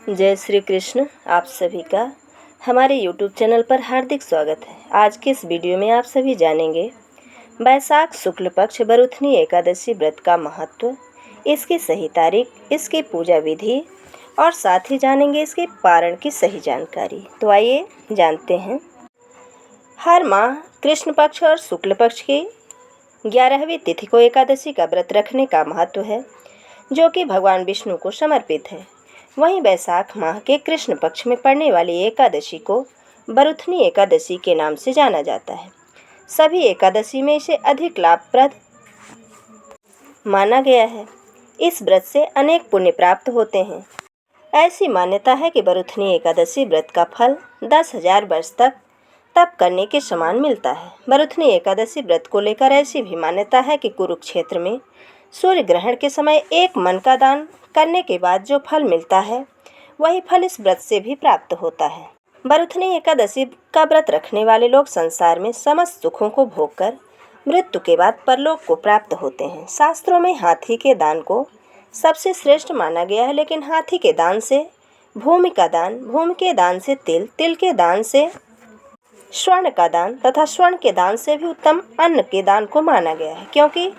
जय श्री कृष्ण। आप सभी का हमारे YouTube चैनल पर हार्दिक स्वागत है। आज के इस वीडियो में आप सभी जानेंगे बैसाख शुक्ल पक्ष बरुथनी एकादशी व्रत का महत्व, इसकी सही तारीख, इसकी पूजा विधि और साथ ही जानेंगे इसके पारण की सही जानकारी। तो आइए जानते हैं। हर माह कृष्ण पक्ष और शुक्ल पक्ष की 11वीं तिथि को एकादशी का व्रत रखने का महत्व है, जो कि भगवान विष्णु को समर्पित है। वहीं बैसाख माह के कृष्ण पक्ष में पड़ने वाली एकादशी को बरुथनी एकादशी के नाम से जाना जाता है। सभी एकादशी में इसे अधिक लाभप्रद माना गया है। इस व्रत से अनेक पुण्य प्राप्त होते हैं। ऐसी मान्यता है कि बरुथनी एकादशी व्रत का फल 10,000 वर्ष तक तप करने के समान मिलता है। बरुथनी एकादशी व्रत को लेकर ऐसी भी मान्यता है कि कुरुक्षेत्र में सूर्य ग्रहण के समय एक मन का दान करने के बाद जो फल मिलता है, वही फल इस व्रत से भी प्राप्त होता है। बरुथनी एकादशी का व्रत रखने वाले लोग संसार में समस्त सुखों को भोगकर मृत्यु के बाद परलोक को प्राप्त होते हैं। शास्त्रों में हाथी के दान को सबसे श्रेष्ठ माना गया है, लेकिन हाथी के दान से भूमि का दान, भूमि के दान से तिल, तिल के दान से स्वर्ण का दान तथा स्वर्ण के दान से भी उत्तम अन्न के दान को माना गया है, क्योंकि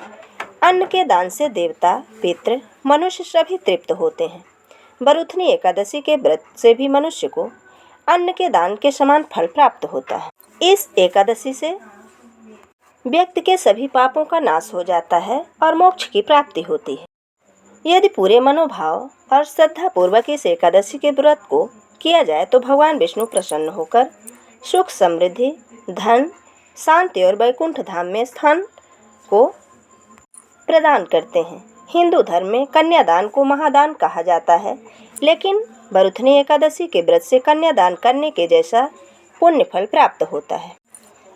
अन्न के दान से देवता, पितृ, मनुष्य सभी तृप्त होते हैं। बरुथनी एकादशी के व्रत से भी मनुष्य को अन्न के दान के समान फल प्राप्त होता है। इस एकादशी से व्यक्ति के सभी पापों का नाश हो जाता है और मोक्ष की प्राप्ति होती है। यदि पूरे मनोभाव और श्रद्धा पूर्वक इस एकादशी के व्रत को किया जाए तो भगवान विष्णु प्रसन्न होकर सुख, समृद्धि, धन, शांति और वैकुंठ धाम में स्थान को प्रदान करते हैं। हिंदू धर्म में कन्यादान को महादान कहा जाता है, लेकिन बरुथनी एकादशी के व्रत से कन्यादान करने के जैसा पुण्य फल प्राप्त होता है।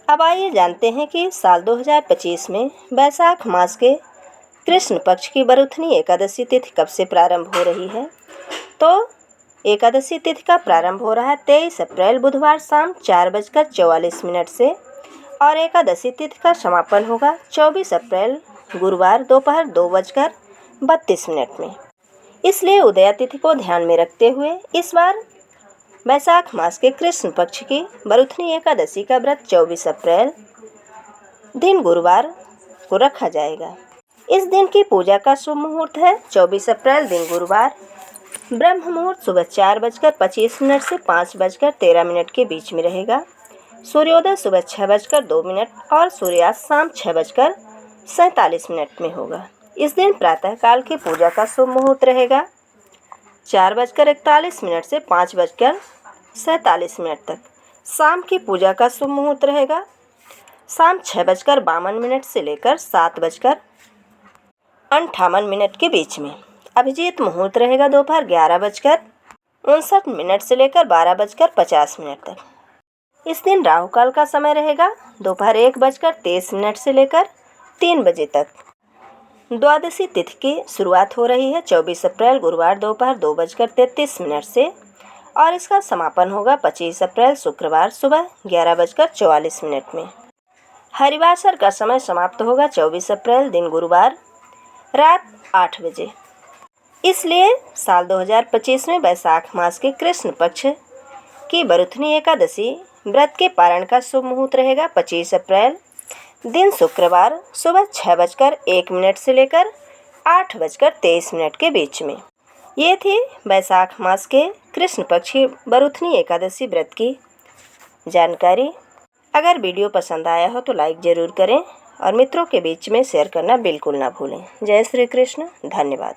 अब आइए जानते हैं कि साल 2025 में बैसाख मास के कृष्ण पक्ष की बरुथनी एकादशी तिथि कब से प्रारंभ हो रही है। तो एकादशी तिथि का प्रारंभ हो रहा है 23 अप्रैल बुधवार शाम 4:44 से और एकादशी तिथि का समापन होगा 24 अप्रैल गुरुवार दोपहर 2:32 में। इसलिए उदया तिथि को ध्यान में रखते हुए इस बार बैसाख मास के कृष्ण पक्ष की बरुथनी एकादशी का व्रत 24 अप्रैल दिन गुरुवार को रखा जाएगा। इस दिन की पूजा का शुभ मुहूर्त है 24 अप्रैल दिन गुरुवार। ब्रह्म मुहूर्त सुबह 4:25 से 5:13 के बीच में रहेगा। सूर्योदय सुबह 6:02 और सूर्यास्त शाम 6:47 में होगा। इस दिन प्रातः काल की पूजा का शुभ मुहूर्त रहेगा 4:41 से 5:47 तक। शाम की पूजा का शुभ मुहूर्त रहेगा शाम 6:52 से लेकर 7:58 के बीच में। अभिजीत मुहूर्त रहेगा दोपहर 11:59 से लेकर 12:50 तक। इस दिन राहु काल का समय रहेगा दोपहर 1:23 से लेकर 3 बजे तक। द्वादशी तिथि की शुरुआत हो रही है 24 अप्रैल गुरुवार दोपहर 2:33 से और इसका समापन होगा 25 अप्रैल शुक्रवार सुबह 11:44 में। हरिवासर का समय समाप्त होगा 24 अप्रैल दिन गुरुवार रात 8 बजे। इसलिए साल 2025 में बैसाख मास के कृष्ण पक्ष की बरुथनी एकादशी व्रत के पारण का शुभ मुहूर्त रहेगा 25 अप्रैल दिन शुक्रवार सुबह 6:01 से लेकर 8:23 के बीच में। ये थी बैसाख मास के कृष्ण पक्ष की बरुथनी एकादशी व्रत की जानकारी। अगर वीडियो पसंद आया हो तो लाइक ज़रूर करें और मित्रों के बीच में शेयर करना बिल्कुल ना भूलें। जय श्री कृष्ण। धन्यवाद।